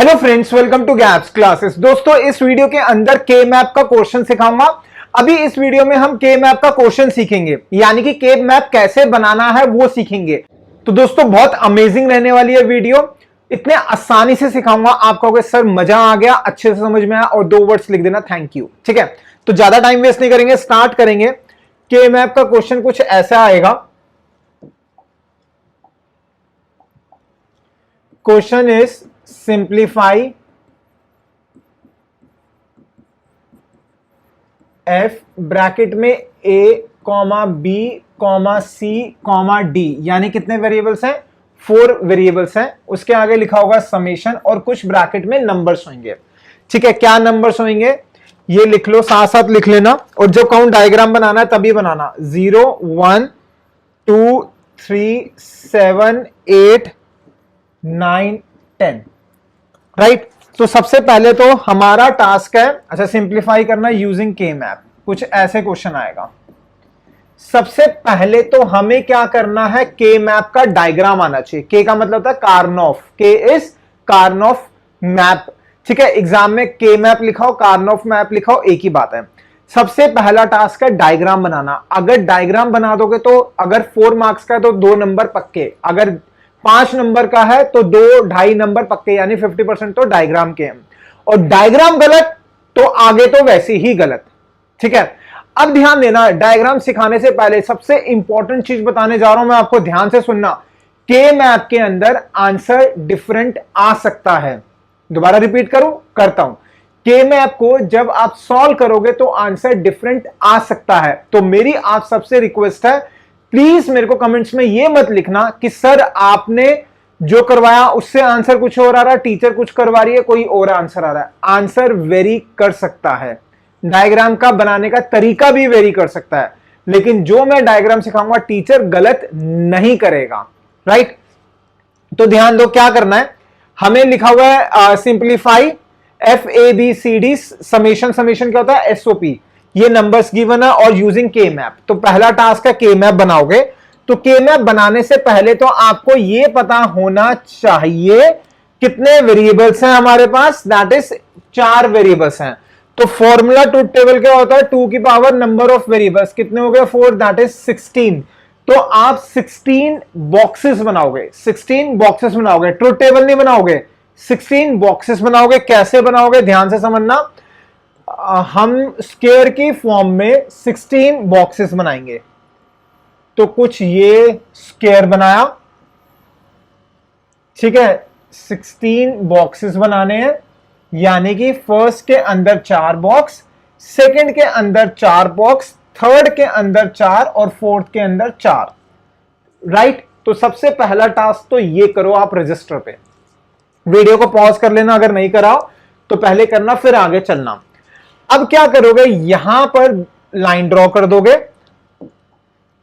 Hello friends, welcome to gaps classes. दोस्तों, इस video के अंदर के मैप का क्वेश्चन सिखाऊंगा। अभी इस वीडियो में हम के मैप का क्वेश्चन सीखेंगे, यानी कि के मैप कैसे बनाना है वो सीखेंगे। तो दोस्तों, बहुत अमेजिंग रहने वाली है वीडियो। इतने आसानी से सिखाऊंगा, आप कहोगे सर मजा आ गया, अच्छे से समझ में आया, और 2 वर्ड्स लिख देना थैंक यू। ठीक है, तो ज्यादा टाइम वेस्ट नहीं करेंगे, स्टार्ट करेंगे। के मैप का क्वेश्चन कुछ ऐसा आएगा। Question is simplify F bracket में ए comma B comma C comma D, यानी कितने वेरिएबल्स हैं? 4 वेरिएबल्स हैं। उसके आगे लिखा होगा समेशन और कुछ ब्रैकेट में नंबर्स होंगे। ठीक है, क्या नंबर्स होंगे ये लिख लो, साथ साथ लिख लेना। और जब काउंट डायग्राम बनाना है तभी बनाना। 0 1 2 3 7 8 9 10, राइट। तो सबसे पहले तो हमारा टास्क है, अच्छा, सिंप्लीफाई करना यूजिंग के मैप। कुछ ऐसे क्वेश्चन आएगा। सबसे पहले तो हमें क्या करना है, के मैप का डायग्राम आना चाहिए। के का मतलब था कार्नोफ, के इज कार्नोफ मैप। ठीक है, एग्जाम में के मैप लिखाओ, कार्नोफ मैप लिखाओ, एक ही बात है। सबसे पहला टास्क है डायग्राम बनाना। अगर डायग्राम बना दोगे तो अगर 4 मार्क्स का है तो 2 नंबर पक्के, अगर 5 नंबर का है तो 2-2.5 नंबर पक्के, यानी 50% तो डायग्राम के हैं। और डायग्राम गलत तो आगे तो वैसे ही गलत। ठीक है, अब ध्यान देना, डायग्राम सिखाने से पहले सबसे इंपॉर्टेंट चीज बताने जा रहा हूं मैं, आपको ध्यान से सुनना। के मैप के अंदर आंसर डिफरेंट आ सकता है। दोबारा रिपीट करूं, करता हूं। के मैप को जब आप सॉल्व करोगे तो आंसर डिफरेंट आ सकता है। तो मेरी आप सबसे रिक्वेस्ट है, प्लीज मेरे को कमेंट्स में यह मत लिखना कि सर आपने जो करवाया उससे आंसर कुछ और आ रहा है, टीचर कुछ करवा रही है, कोई और आंसर आ रहा है। आंसर वेरी कर सकता है, डायग्राम का बनाने का तरीका भी वेरी कर सकता है, लेकिन जो मैं डायग्राम सिखाऊंगा टीचर गलत नहीं करेगा, राइट। तो ध्यान दो क्या करना है। हमें लिखा हुआ है simplify F A B C D summation. Summation क्या होता है? एसओपी। ये नंबर्स गिवन है और यूजिंग के मैप। तो पहला टास्क है के मैप बनाओगे। तो के मैप बनाने से पहले तो आपको यह पता होना चाहिए कितने वेरिएबल्स हैं हमारे पास, दैट इज 4 वेरिएबल्स हैं। तो फॉर्मूला ट्रूथ टेबल क्या होता है? 2 की पावर नंबर ऑफ वेरिएबल्स, कितने हो गए? 4, दैट इज 16। तो आप 16 बॉक्सेस बनाओगे, 16 बॉक्सेस बनाओगे, ट्रूथ टेबल नहीं बनाओगे, 16 बॉक्सेस बनाओगे। कैसे बनाओगे ध्यान से समझना। हम स्क्वायर की फॉर्म में 16 बॉक्सेस बनाएंगे। तो कुछ ये स्क्वायर बनाया, ठीक है, 16 बॉक्सेस बनाने हैं, यानी कि फर्स्ट के अंदर 4 बॉक्स, सेकंड के अंदर 4 बॉक्स, थर्ड के अंदर 4 और फोर्थ के अंदर 4, राइट। तो सबसे पहला टास्क तो ये करो आप रजिस्टर पे। वीडियो को पॉज कर लेना अगर नहीं कराओ तो पहले करना, फिर आगे चलना। अब क्या करोगे, यहां पर लाइन ड्रॉ कर दोगे।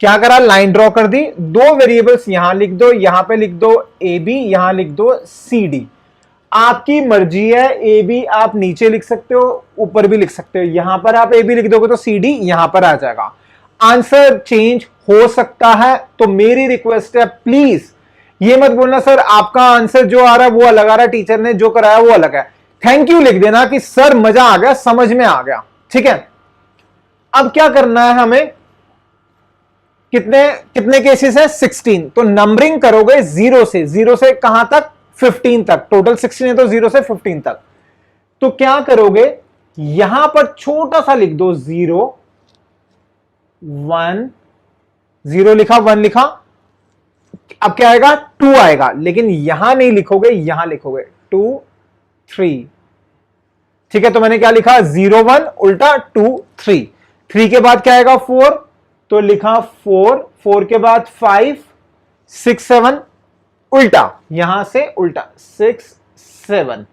क्या करा? लाइन ड्रॉ कर दी। 2 वेरिएबल्स यहां लिख दो, यहां पे लिख दो ए बी, यहां लिख दो सी डी। आपकी मर्जी है, ए बी आप नीचे लिख सकते हो, ऊपर भी लिख सकते हो। यहां पर आप ए बी लिख दोगे तो सी डी यहां पर आ जाएगा। आंसर चेंज हो सकता है, तो मेरी रिक्वेस्ट है प्लीज ये मत बोलना सर आपका आंसर जो आ रहा है वो अलग आ रहा है, टीचर ने जो कराया वो अलग है। थैंक यू लिख देना कि सर मजा आ गया, समझ में आ गया। ठीक है, अब क्या करना है हमें, कितने कितने केसेस है? 16। तो नंबरिंग करोगे 0 से कहां तक? 15 तक। टोटल 16 है तो 0 से 15 तक। तो क्या करोगे, यहां पर छोटा सा लिख दो 0 1, 0 लिखा, 1 लिखा। अब क्या आएगा? 2 आएगा, लेकिन यहां नहीं लिखोगे, यहां लिखोगे 2 3। ठीक है, तो मैंने क्या लिखा? 0 1 उल्टा 2 3। 3 के बाद क्या आएगा? 4, तो लिखा 4। 4 के बाद 5 6 7 उल्टा, यहां से उल्टा 6 7।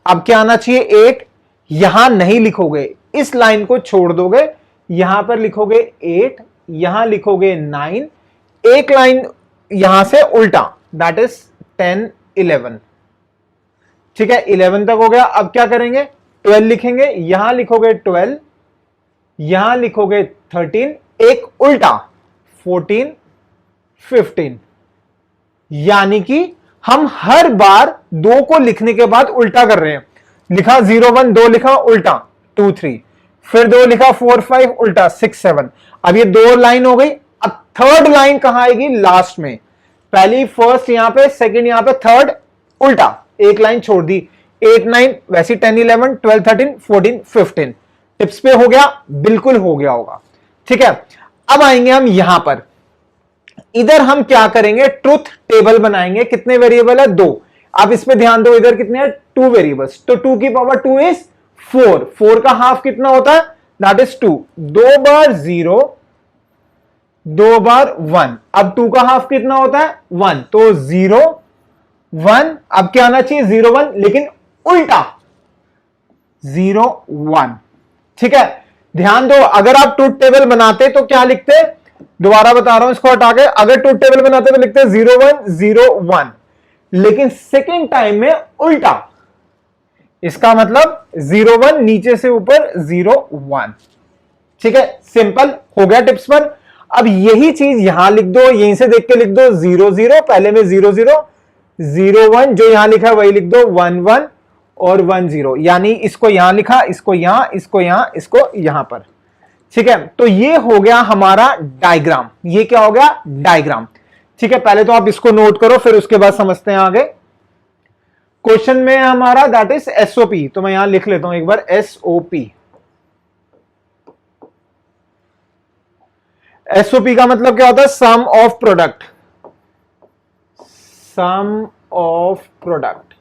अब क्या आना चाहिए? 8। यहां नहीं लिखोगे, इस लाइन को छोड़ दोगे, यहां पर लिखोगे 8, यहां लिखोगे 9, एक लाइन यहां से उल्टा, दैट इज 10 11। ठीक है, 11 तक हो गया। अब क्या करेंगे? 12 लिखेंगे, यहां लिखोगे 12, यहां लिखोगे 13, एक उल्टा 14 15, यानी कि हम हर बार 2 को लिखने के बाद उल्टा कर रहे हैं। लिखा 0 1, 2 लिखा उल्टा 2 3, फिर 2 लिखा 4 5 उल्टा 6 7। अब ये 2 लाइन हो गई। अब थर्ड लाइन कहां आएगी? लास्ट में। पहली फर्स्ट यहां पे, सेकंड यहां पे, थर्ड उल्टा, एक लाइन छोड़ दी। 8 9 वैसी 10 11 12 13 14 15। टिप्स पे हो गया? बिल्कुल हो गया होगा। ठीक है, अब आएंगे हम यहां पर। इधर हम क्या करेंगे? ट्रुथ टेबल बनाएंगे। कितने वेरिएबल है? 2। आप इस पे ध्यान दो, इधर कितने हैं? 2 वेरिएबल्स। तो 2 की पावर 2 इज 4। 4 का हाफ कितना होता है? That is 2। 2 बार 0, 2 बार 1। अब 2 का हाफ कितना होता है? 1। तो 0 1। अब क्या आना चाहिए? 0 1, लेकिन उल्टा 0 1। ठीक है, ध्यान दो। अगर आप ट्रुथ टेबल बनाते तो क्या लिखते? दोबारा बता रहा हूं, इसको हटा के। अगर ट्रुथ टेबल बनाते तो लिखते 0 1 0 1, लेकिन सेकेंड टाइम में उल्टा। इसका मतलब 0 1 नीचे से ऊपर 0 1। ठीक है, सिंपल हो गया टिप्स पर। अब यही चीज यहां लिख दो, यहीं से देख के लिख दो 0 0, पहले में 0 0 0 1, जो यहां लिखा है वही लिख दो 1 1 और 1 0। यानी इसको यहां लिखा, इसको यहां, इसको यहां, इसको यहां पर। ठीक है, तो ये हो गया हमारा डायग्राम। ये क्या हो गया? डायग्राम। ठीक है, पहले तो आप इसको नोट करो, फिर उसके बाद समझते हैं आगे। क्वेश्चन में हमारा दैट इज एसओपी, तो मैं यहां लिख लेता हूं एक बार एसओपी। एसओपी का मतलब क्या होता है? Sum of product. Sum of product.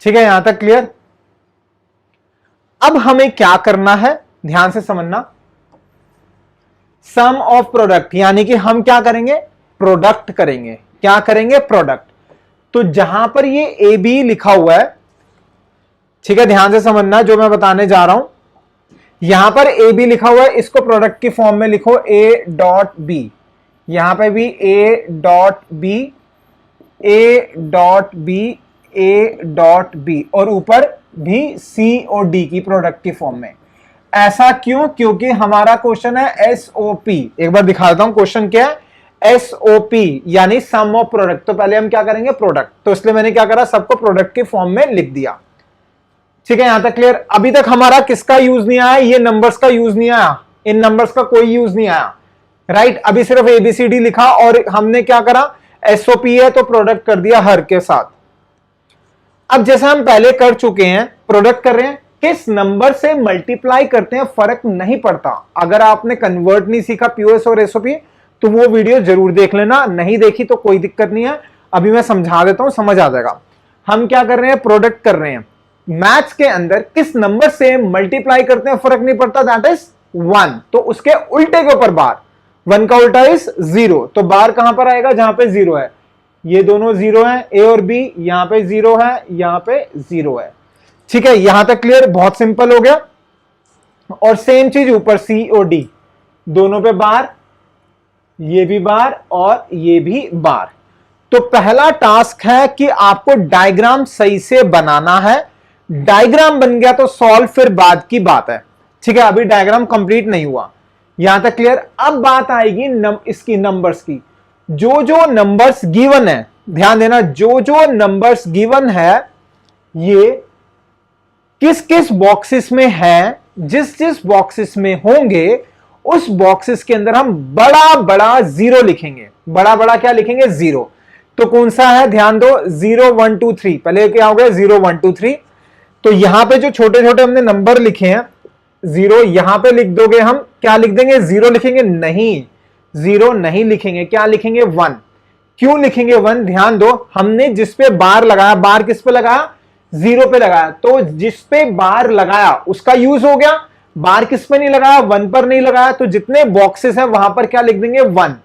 ठीक है, यहां तक क्लियर? अब हमें क्या करना है, ध्यान से समझना। सम ऑफ प्रोडक्ट यानी कि हम क्या करेंगे? प्रोडक्ट करेंगे। क्या करेंगे? प्रोडक्ट। तो जहां पर ये ए बी लिखा हुआ है, ठीक है, ध्यान से समझना जो मैं बताने जा रहा हूं। यहां पर ए बी लिखा हुआ है, इसको प्रोडक्ट की फॉर्म में लिखो ए डॉट बी। यहां पर भी A dot B, A dot B, A dot B, और ऊपर भी सी और डी की प्रोडक्ट की फॉर्म में। ऐसा क्यों? क्योंकि हमारा क्वेश्चन है एसओपी। एक बार दिखा देता हूं क्वेश्चन क्या है। एसओपी यानी सम ऑफ प्रोडक्ट। तो पहले हम क्या करेंगे? प्रोडक्ट। तो इसलिए मैंने क्या करा? सबको प्रोडक्ट की फॉर्म में लिख दिया। ठीक है, यहां तक क्लियर? अभी तक हमारा किसका यूज नहीं आया? ये नंबर्स का यूज नहीं आया। इन नंबर्स का कोई यूज नहीं आया। राइट, अभी सिर्फ एबीसीडी लिखा और हमने क्या करा? एसओपी है तो प्रोडक्ट कर दिया हर के साथ। अब जैसा हम पहले कर चुके हैं, प्रोडक्ट कर रहे हैं, किस नंबर से मल्टीप्लाई करते हैं फर्क नहीं पड़ता। अगर आपने कन्वर्ट नहीं सीखा पीओएस और एसओपी, तो वो वीडियो जरूर देख लेना। नहीं देखी तो कोई दिक्कत नहीं है, अभी मैं समझा देता हूं, समझ आ जाएगा। हम क्या कर रहे हैं? प्रोडक्ट कर रहे हैं। मैथ्स के अंदर किस नंबर से मल्टीप्लाई करते हैं फर्क नहीं पड़ता, दैट इज 1। तो उसके उल्टे के ऊपर बार। 1 का उल्टा इज 0, तो बार कहां पर आएगा? जहां पे 0 है। ये दोनों 0 है, ए और बी, यहां पे 0 है, यहां पे 0 है। ठीक है, यहां तक क्लियर? बहुत सिंपल हो गया। और सेम चीज ऊपर सी और डी, दोनों पे बार, ये भी बार और ये भी बार। तो पहला टास्क है कि आपको डायग्राम सही से बनाना है। डायग्राम बन गया तो सॉल्व फिर बाद की बात है। ठीक है, अभी डायग्राम कंप्लीट नहीं हुआ। यहां तक क्लियर? अब बात आएगी इसकी नंबर्स की। जो जो नंबर्स गिवन है, ध्यान देना, जो जो नंबर्स गिवन है ये किस किस बॉक्सेस में है, जिस जिस बॉक्सेस में होंगे उस बॉक्सेस के अंदर हम बड़ा बड़ा 0 लिखेंगे। बड़ा बड़ा क्या लिखेंगे? 0। तो कौन सा है? ध्यान दो, 0 1 2 3। पहले क्या हो गया? 0 1 2 3। तो यहां पे जो छोटे छोटे हमने नंबर लिखे हैं 0, यहां पे लिख दोगे हम, क्या लिख देंगे? 0 लिखेंगे? नहीं, 0 नहीं लिखेंगे। क्या लिखेंगे? 1। क्यों लिखेंगे 1? ध्यान दो, हमने जिस पे बार लगाया, बार किस पे लगाया? 0 पे लगाया। तो जिस पे बार लगाया उसका यूज हो गया। बार किस पे नहीं लगाया? 1 पर नहीं लगाया। तो जितने बॉक्सेस हैं वहां पर क्या लिख देंगे? 1।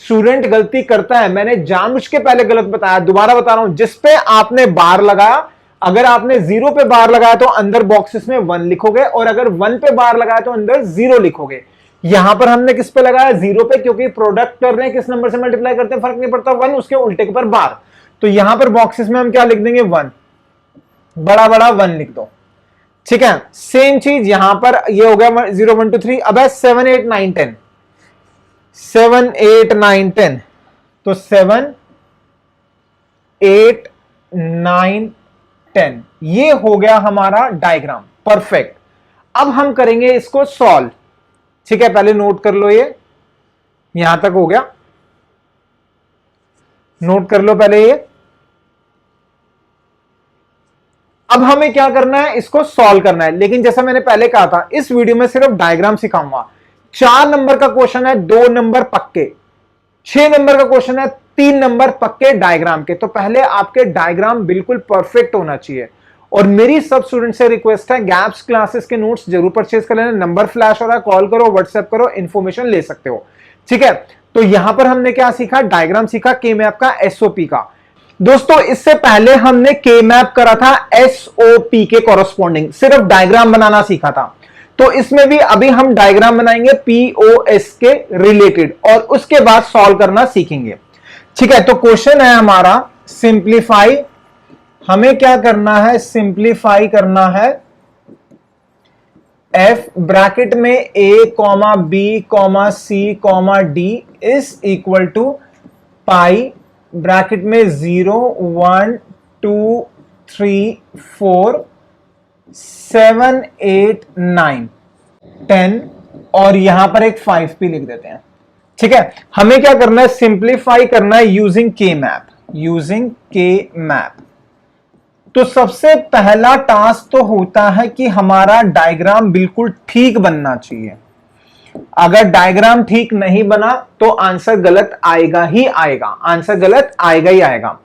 स्टूडेंट गलती करता है, मैंने जानबूझ के पहले गलत बताया, दोबारा बता रहा हूं। जिस पे आपने बार लगाया, अगर आपने 0 पे बार लगाया तो अंदर बॉक्सेस में 1 लिखोगे, और अगर 1 पे बार लगाया तो अंदर 0 लिखोगे। यहां पर हमने किस पे लगाया? 0 पे, क्योंकि प्रोडक्ट कर रहे हैं, किस नंबर से मल्टीप्लाई करते हैं फर्क नहीं पड़ता, 1, उसके उल्टे के ऊपर बार। तो यहां पर बॉक्सेस में हम क्या लिख देंगे? 1, बड़ा बड़ा 1 लिख दो। ठीक है, सेम चीज यहां पर ये हो गया 0 1 2 3, अब है 7 8 9 10, 7 8 9 10, तो 7 8 9 10 ये हो गया हमारा डायग्राम, परफेक्ट। अब हम करेंगे इसको सॉल्व, ठीक है, पहले नोट कर लो, ये यहां तक हो गया, नोट कर लो पहले ये। अब हमें क्या करना है, इसको सॉल्व करना है, लेकिन जैसा मैंने पहले कहा था इस वीडियो में सिर्फ डायग्राम सिखाऊंगा। 4 नंबर का क्वेश्चन है, 2 नंबर पक्के, 6 नंबर का क्वेश्चन है, 3 नंबर पक्के डायग्राम के। तो पहले आपके डायग्राम बिल्कुल परफेक्ट होना चाहिए। और मेरी सब स्टूडेंट से रिक्वेस्ट है, गैप्स क्लासेस के नोट्स जरूर परचेज कर लेना, नंबर फ्लैश हो रहा है, कॉल करो, व्हाट्सएप करो, इंफॉर्मेशन ले सकते हो, ठीक है। तो यहां पर हमने क्या सीखा, डायग्राम सीखा के मैप का, एसओपी का। दोस्तों इससे पहले हमने के मैप करा था एसओपी के कॉरस्पॉन्डिंग, सिर्फ डायग्राम बनाना सीखा था। तो इसमें भी अभी हम डायग्राम बनाएंगे पीओएस के रिलेटेड, और उसके बाद सॉल्व करना सीखेंगे, ठीक है। तो क्वेश्चन है हमारा सिंप्लीफाई, हमें क्या करना है, सिंप्लीफाई करना है f ब्रैकेट में a comma b comma c comma d is equal to pi bracket में 0 1 2 3 4 7 8 9 10 और यहां पर एक 5 भी लिख देते हैं, ठीक है। हमें क्या करना है, सिंप्लीफाई करना है यूजिंग के मैप, यूजिंग के मैप। तो सबसे पहला टास्क तो होता है कि हमारा डायग्राम बिल्कुल ठीक बनना चाहिए। अगर डायग्राम ठीक नहीं बना तो आंसर गलत आएगा ही आएगा, आंसर गलत आएगा ही आएगा।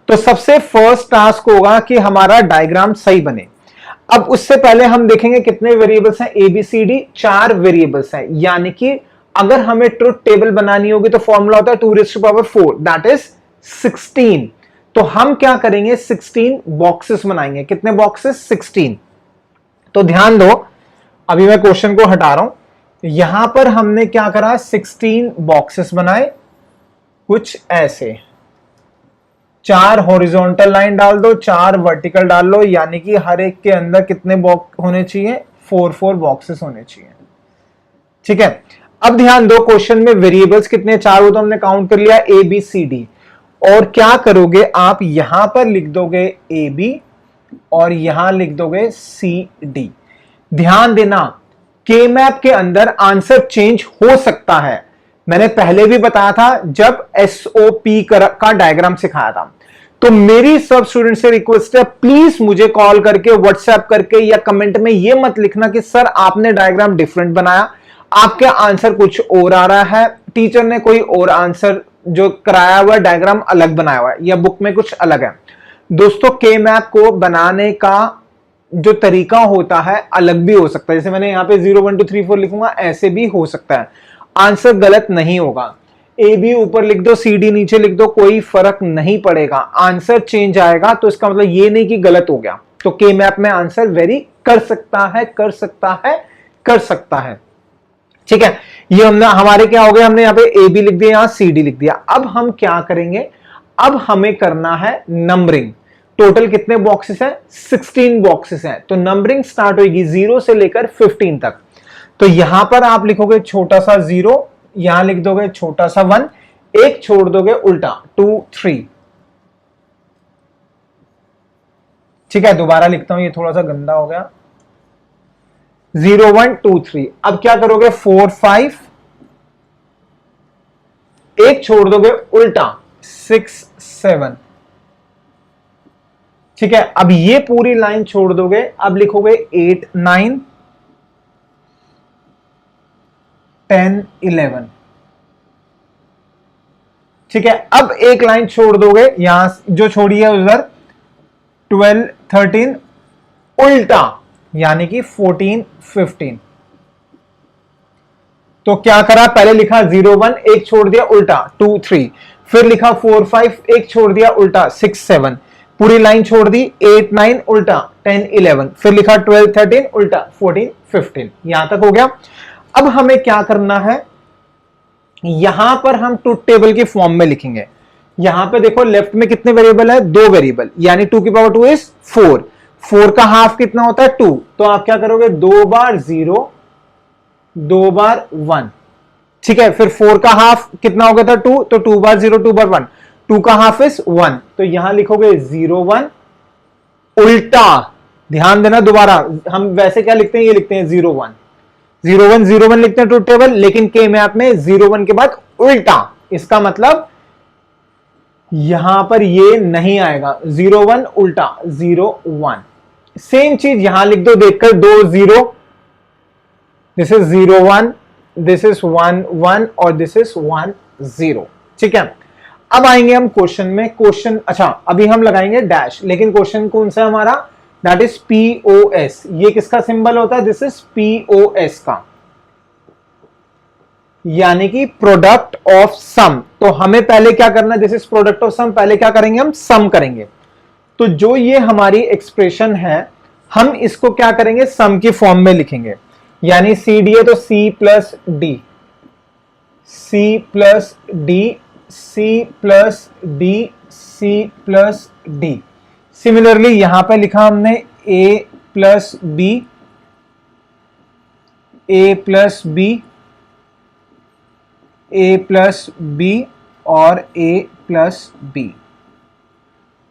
तो सबसे फर्स्ट टास्क होगा कि हमारा डायग्राम सही बने। अब उससे पहले हम देखेंगे कितने वेरिएबल्स हैं, ABCD 4 वेरिएबल्स हैं, यानी कि अगर हमें ट्रुथ टेबल बनानी होगी तो फॉर्मूला होता है 2⁴ दैट इज 16। तो हम क्या करेंगे, 16 बॉक्सेस बनाएंगे। कितने बॉक्सेस, 16। तो ध्यान दो, अभी मैं क्वेश्चन को हटा रहा हूं। यहां पर हमने क्या करा, 16 बॉक्सेस बनाए कुछ ऐसे, 4 हॉरिजॉन्टल लाइन डाल दो, 4 वर्टिकल डाल लो, यानी कि हर एक के अंदर कितने बॉक्स होने चाहिए, 4 बॉक्सेस होने चाहिए, ठीक है। अब ध्यान दो, क्वेश्चन में वेरिएबल्स कितने, 4 हो तो हमने काउंट कर लिया, ABCD। और क्या करोगे आप, यहां पर लिख दोगे AB और यहां लिख दोगे CD। ध्यान देना, के मैप के अंदर आंसर चेंज हो सकता है, मैंने पहले भी बताया था जब एसओपी का डायग्राम सिखाया था। तो मेरी सब स्टूडेंट से रिक्वेस्ट है, प्लीज मुझे कॉल करके, व्हाट्सएप करके या कमेंट में ये मत लिखना कि सर आपने डायग्राम डिफरेंट बनाया, आपका आंसर कुछ और आ रहा है, टीचर ने कोई और आंसर जो कराया हुआ डायग्राम अलग बनाया हुआ है, या बुक में कुछ अलग है। दोस्तों के मैप को बनाने का जो तरीका होता है अलग भी हो सकता है, जैसे मैंने यहाँ पे 0 1 2 3 4 लिखूंगा, ऐसे भी हो सकता है, आंसर गलत नहीं होगा। AB ऊपर लिख दो, CD नीचे लिख दो, कोई फर्क नहीं पड़ेगा, आंसर चेंज आएगा। तो इसका मतलब ये नहीं कि गलत हो गया। तो के मैप में आंसर वेरी कर सकता है, कर सकता है, कर सकता है, ठीक है। ये हमने, हमारे क्या हो गया, हमने यहाँ पे AB लिख दिया, यहाँ CD लिख दिया। अब हम क्या करेंगे, अब हमें करना है नंबरिंग। टोटल कितने बॉक्सेस हैं, 16 बॉक्सेस हैं। तो नंबरिंग स्टार्ट होगी 0 से लेकर 15 तक। तो यहां पर आप लिखोगे छोटा सा 0, यहां लिख दोगे छोटा सा 1, एक छोड़ दोगे उल्टा 2 3, ठीक है। दोबारा लिखता हूं, ये थोड़ा सा गंदा हो गया, 0 1 2 3। अब क्या करोगे, 4 5, एक छोड़ दोगे उल्टा 6 7, ठीक है। अब ये पूरी लाइन छोड़ दोगे, अब लिखोगे 8 9 10 11, ठीक है। अब एक लाइन छोड़ दोगे, यहां जो छोड़ी है उधर 12 13, उल्टा यानी कि 14 15। तो क्या करा, पहले लिखा 0 1, एक छोड़ दिया उल्टा 2 3, फिर लिखा 4 5, एक छोड़ दिया उल्टा 6 7, पूरी लाइन छोड़ दी 8 9 उल्टा 10 11, फिर लिखा 12 13 उल्टा 14 15। यहां तक हो गया। अब हमें क्या करना है, यहां पर हम ट्रुथ टेबल की फॉर्म में लिखेंगे। यहां पे देखो लेफ्ट में कितने वेरिएबल है, 2 वेरिएबल, यानी 2 की पावर 2 इज 4। 4 का हाफ कितना होता है 2, तो आप क्या करोगे 2 बार 0 2 बार 1, ठीक है। फिर 4 का हाफ कितना हो गया था 2, तो 2 बार 0 2 बार 1, 2 का हाफ इज 1, तो यहां लिखोगे 0 1, उल्टा ध्यान देना दोबारा, हम वैसे क्या लिखते हैं, ये लिखते हैं 0 1 0 1 0 1 लिखते हैं ट्रूथ टेबल, लेकिन के मैप में 0 1 के बाद उल्टा, इसका मतलब यहां पर ये नहीं आएगा, 0 1 उल्टा 0 1। सेम चीज यहां लिख दो, देखकर 2 0, दिस इज 0 1, दिस इज 1 1 और दिस इज 1 0, ठीक है। अब आएंगे हम क्वेश्चन में, क्वेश्चन अच्छा अभी हम लगाएंगे डैश, लेकिन क्वेश्चन कौन सा हमारा, दैट इज पीओएस। ये किसका सिंबल होता है, दिस इज पीओएस का, यानी कि प्रोडक्ट ऑफ सम। तो हमें पहले क्या करना है, this is product of some, पहले क्या करेंगे हम सम करेंगे। तो जो ये हमारी एक्सप्रेशन है, हम इसको क्या करेंगे सम की फॉर्म में लिखेंगे, यानी सी डी है तो C plus D, C plus D, C plus D, C plus D. Similarly यहां पे लिखा हमने A plus B, A plus B, A plus B और ए प्लस बी,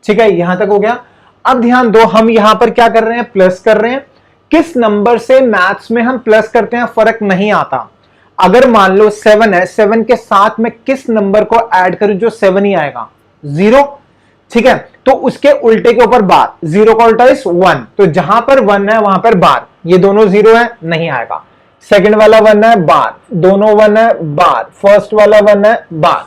ठीक है। यहां तक हो गया। अब ध्यान दो, हम यहां पर क्या कर रहे हैं, प्लस कर रहे हैं। किस नंबर से मैथ्स में हम प्लस करते हैं फर्क नहीं आता। अगर मान लो 7 है, 7 के साथ में किस नंबर को ऐड करूं जो 7 ही आएगा, 0, ठीक है। तो उसके उल्टे के ऊपर बार, 0 का उल्टा इज 1, तो जहां पर 1 है वहां पर बार, ये दोनों 0 है नहीं आएगा। सेकंड वाला 1 है बार, दोनों 1 है बार, फर्स्ट वाला 1 है बार,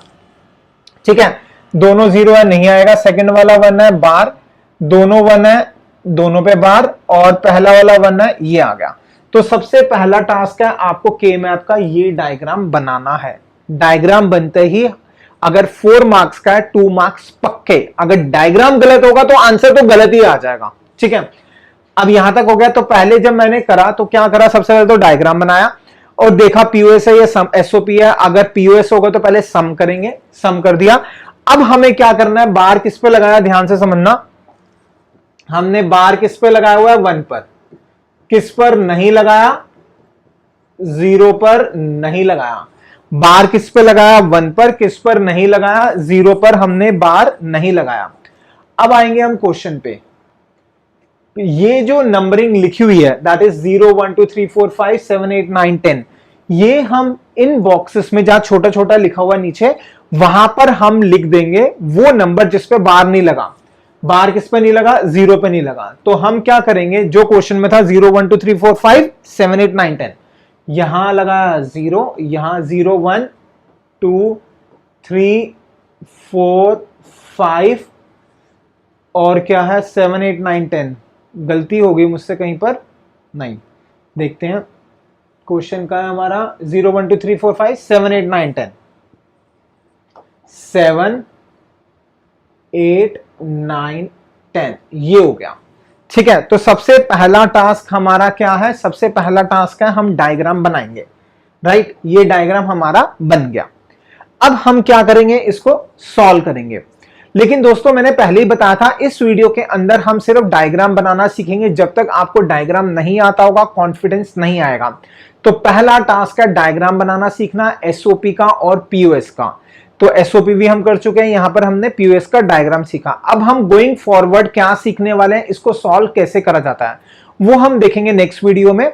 ठीक है। दोनों 0 है नहीं आएगा, सेकंड वाला 1 है बार, दोनों 1 है दोनों पे बार, और पहला वाला 1 है ये आ गया। तो सबसे पहला टास्क है आपको के मैथ का ये डायग्राम बनाना है। डायग्राम बनते ही अगर 4 मार्क्स का है 2 मार्क्स पक्के, अगर डायग्राम गलत होगा तो आंसर तो गलत ही आ जाएगा, ठीक है। अब यहां तक हो गया। तो पहले जब मैंने करा तो क्या करा, सबसे पहले तो डायग्राम बनाया और देखा पीओएस है या सम एसओपी है। अगर पीओएस होगा तो पहले सम करेंगे, सम कर दिया। अब हमें क्या करना है, बार किस पे लगाया, ध्यान से समझना। हमने बार किस पे लगाया हुआ है, 1 पर, किस पर नहीं लगाया, 0 पर नहीं लगाया। बार किस पे लगाया, 1 पर, किस पर नहीं लगाया, 0 पर हमने बार नहीं लगाया। अब आएंगे हम क्वेश्चन पे। ये जो नंबरिंग लिखी हुई है दैट इज 0 1 2 3 4 5 7 8 9 10, ये हम इन बॉक्सेस में जहां छोटा छोटा लिखा हुआ नीचे, वहां पर हम लिख देंगे वो नंबर जिस पे बार नहीं लगा। बार किस पे नहीं लगा, 0 पे नहीं लगा। तो हम क्या करेंगे, जो क्वेश्चन में था 0 1 2 3 4 5 7 8 9 10, यहां लगा 0, यहां 0 1 2 3 4 5 और क्या है 7 8 9 10। गलती हो गई मुझसे कहीं पर, नहीं, देखते हैं क्वेश्चन का है हमारा 0 1 2 3 4 5 7 8 9 10, 7 8 9 10, ये हो गया, ठीक है। तो सबसे पहला टास्क हमारा क्या है, सबसे पहला टास्क है हम डायग्राम बनाएंगे, राइट। ये डायग्राम हमारा बन गया। अब हम क्या करेंगे, इसको सॉल्व करेंगे। लेकिन दोस्तों मैंने पहले ही बताया था, इस वीडियो के अंदर हम सिर्फ डायग्राम बनाना सीखेंगे। जब तक आपको डायग्राम नहीं आता होगा कॉन्फिडेंस नहीं आएगा। तो पहला टास्क है डायग्राम बनाना सीखना, एसओपी का और पीओएस का। तो एसओपी भी हम कर चुके हैं, यहां पर हमने पीओएस का डायग्राम सीखा। अब हम गोइंग फॉरवर्ड क्या सीखने वाले हैं, इसको सॉल्व कैसे करा जाता है वो हम देखेंगे नेक्स्ट वीडियो में।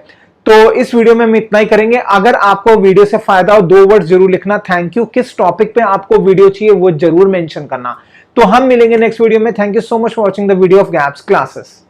तो इस वीडियो में हम इतना ही करेंगे। अगर आपको वीडियो से फायदा हो 2 वर्ड जरूर लिखना, थैंक यू। किस टॉपिक पे आपको वीडियो चाहिए वो जरूर मेंशन करना। तो हम मिलेंगे नेक्स्ट वीडियो में। Thank you so much for watching the video of gaps classes.